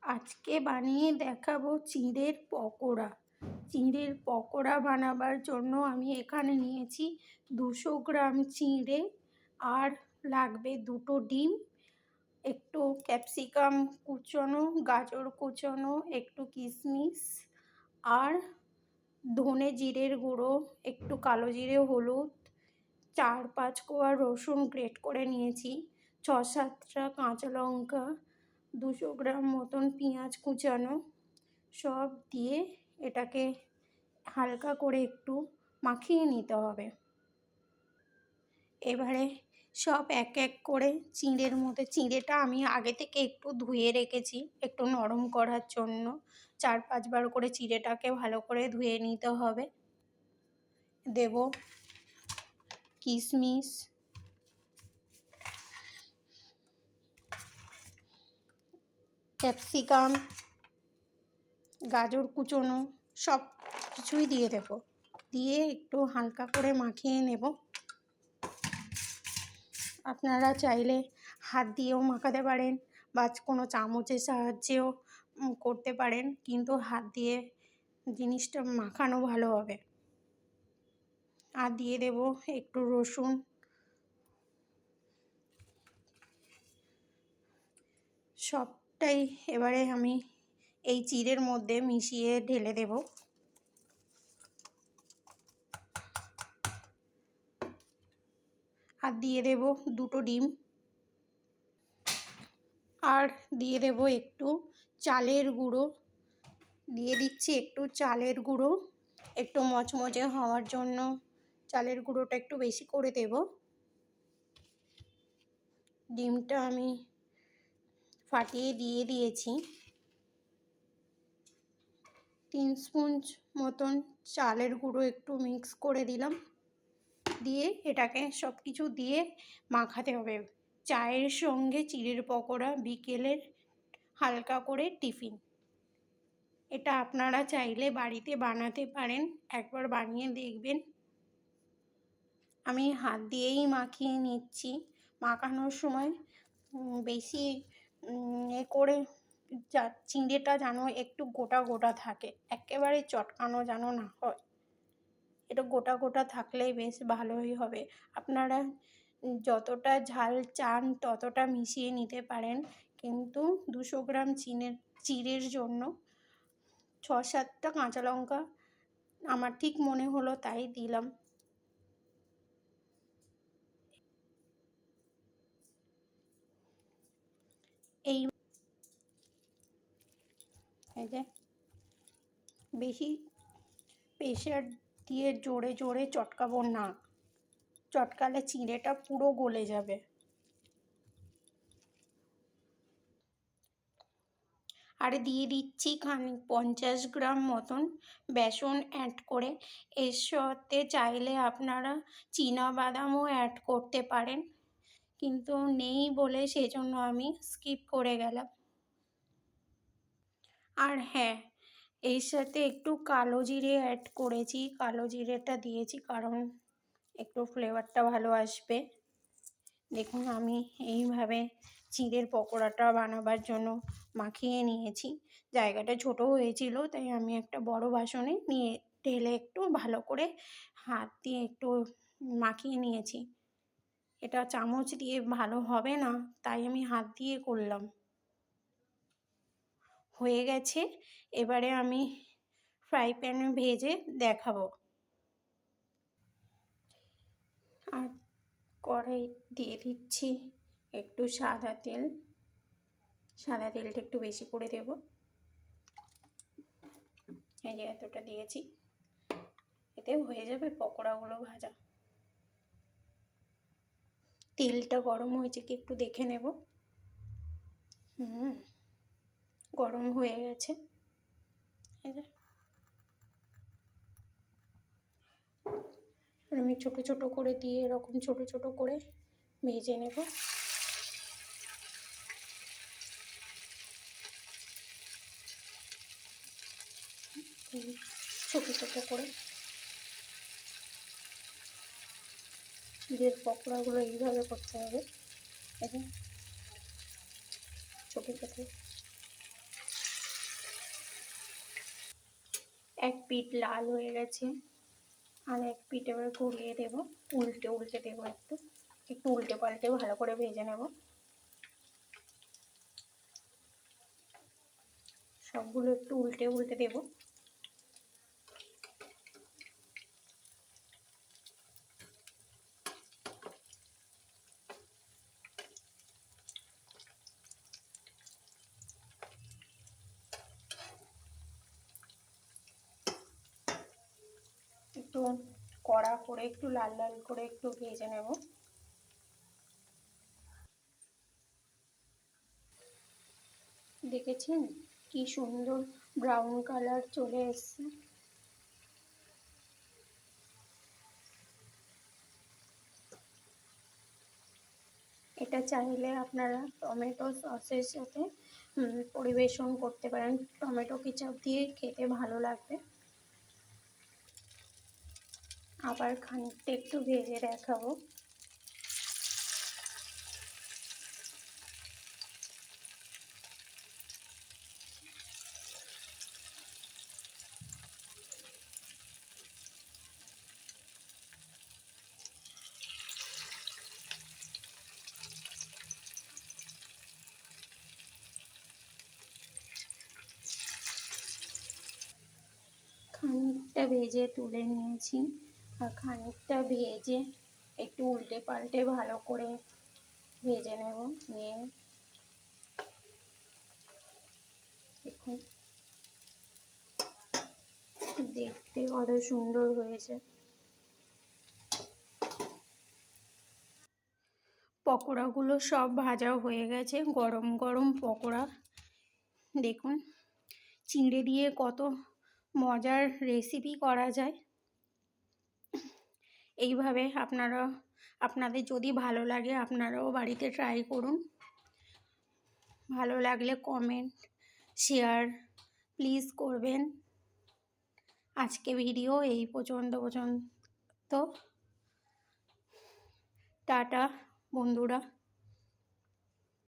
আজকে বানিয়ে দেখাবো চিঁড়ের পকোড়া। চিঁড়ের পকোড়া বানাবার জন্য আমি এখানে নিয়েছি 200 গ্রাম চিঁড়ে, আর লাগবে 2টো ডিম, একটু ক্যাপসিকাম কুচোনো, গাজর কুচোনো, একটু কিশমিশ, আর ধনে জিরের গুঁড়ো, একটু কালো জিরে, হলুদ, 4-5 কোয়া রসুন গ্রেট করে নিয়েছি, 6-7টা কাঁচা লঙ্কা, 200 গ্রাম মতন পেঁয়াজ কুচানো, সব দিয়ে এটাকে হালকা করে একটু মাখিয়ে নিতে হবে। এবারে সব এক এক করে চিঁড়ের মধ্যে, চিঁড়েটা আমি আগে থেকে একটু ধুয়ে রেখেছি একটু নরম করার জন্য। 4-5 বার করে চিঁড়েটাকে ভালো করে ধুয়ে নিতে হবে। দেব কিশমিশ, ক্যাপসিকাম, গাজর কুচোনো, সব কিছুই দিয়ে দেব। দিয়ে একটু হালকা করে মাখিয়ে নেব। আপনারা চাইলে হাত দিয়েও মাখাতে পারেন বা কোনো চামচের সাহায্যেও করতে পারেন, কিন্তু হাত দিয়ে জিনিসটা মাখানো ভালো হবে। আর দিয়ে দেব একটু রসুন, সবটাই এবারে আমি এই চিঁড়ের মধ্যে মিশিয়ে ঢেলে দেব। আর দিয়ে দেব 2টো ডিম, আর দিয়ে দেব একটু চালের গুঁড়ো, দিয়ে দিচ্ছি একটু চালের গুঁড়ো, একটু মচমচে হওয়ার জন্য চালের গুঁড়োটা একটু বেশি করে দেব। ডিমটা আমি ফাটিয়ে দিয়ে দিয়েছি। 3 স্পুন মতন চালের গুঁড়ো একটু মিক্স করে দিলাম, দিয়ে এটাকে সব কিছু দিয়ে মাখাতে হবে। চায়ের সঙ্গে চিঁড়ের পকোড়া বিকেলের হালকা করে টিফিন। এটা আপনারা চাইলে বাড়িতে বানাতে পারেন, একবার বানিয়ে দেখবেন। আমি হাত দিয়েই মাখিয়ে নিচ্ছি। মাখানোর সময় বেশি করে চিঁড়েটা যেন একটু গোটা গোটা থাকে, একেবারে চটকানো যেন না হয়। এটা গোটা গোটা থাকলেই বেশ ভালোই হবে। আপনারা যতটা ঝাল চান ততটা মিশিয়ে নিতে পারেন, কিন্তু 200 গ্রাম চিঁড়ের জন্য 6-7টা কাঁচা লঙ্কা আমার ঠিক মনে হলো তাই দিলাম। এই যে বেশি প্রেশার দিয়ে জোরে জোরে চটকাবো না, চটকালে চিঁড়েটা পুরো গলে যাবে। আর দিয়ে দিচ্ছি 50 গ্রাম মতন বেসন অ্যাড করে। এর সাথে চাইলে আপনারা বাদামও অ্যাড করতে পারেন, কিন্তু নেই বলে সেজন্য আমি স্কিপ করে গেলাম। আর হ্যাঁ, এর সাথে একটু কালো জিরে অ্যাড করেছি, কালো জিরেটা দিয়েছি কারণ একটু ফ্লেভারটা ভালো আসবে। দেখুন আমি এইভাবে চিঁড়ের পকোড়াটা বানাবার জন্য মাখিয়ে নিয়েছি। জায়গাটা ছোট হয়েছিল তাই আমি একটা বড় বাসনে নিয়ে ঢেলে একটু ভালো করে হাত দিয়ে একটু মাখিয়ে নিয়েছি। এটা চামচ দিয়ে ভালো হবে না, তাই আমি হাত দিয়ে করলাম। হয়ে গেছে, এবারে আমি ফ্রাই প্যানে ভেজে দেখাবো। আর কড়াই দিয়ে দিচ্ছি একটু সাদা তেল, সাদা তেলটা একটু বেশি করে দেব। এই যে এতটা দিয়েছি, এতে হয়ে যাবে পকোড়াগুলো ভাজা। তেলটা গরম হয়েছে কি একটু দেখে নেব। গরম হয়ে গেছে। এই যে আমি ছোট ছোট করে দিয়ে এরকম ছোট ছোট করে ভেজে নেব। ছোট ছোট করে চিঁড়ের পকোড়াগুলো এইভাবে করতে হবে। এবং ছোট ছোট এক পিঠ লাল হয়ে গেছে, আর এক পিঠ এবার ঘুরিয়ে দেবো, উল্টে উল্টে দেবো, একটু একটু উল্টে পাল্টে ভালো করে ভেজে নেব। সবগুলো একটু উল্টে উল্টে দেবো। একটু কড়া করে একটু লাল লাল করে একটু ভেজে নেব। দেখেছেন কি সুন্দর ব্রাউন কালার চলে এসছে। এটা চাইলে আপনারা টমেটো সসের সাথে পরিবেশন করতে পারেন, টমেটো কেচাপ দিয়ে খেতে ভালো লাগবে। আবার খানিকটা একটু ভেজে দেখাবো। খানিকটা ভেজে তুলে নিয়েছি, আর খানিকটা ভেজে একটু উল্টে পাল্টে ভালো করে ভেজে নেব। নিয়ে দেখুন দেখতে কত সুন্দর হয়েছে। পকোড়াগুলো সব ভাজা হয়ে গেছে, গরম গরম পকোড়া। দেখুন চিঁড়ে দিয়ে কত মজার রেসিপি করা যায়। এইভাবে আপনাদের যদি ভালো লাগে আপনারাও বাড়িতে ট্রাই করুন। ভালো লাগলে কমেন্ট শেয়ার প্লিজ করবেন। আজকে ভিডিও এই পর্যন্ত। টাটা বন্ধুরা।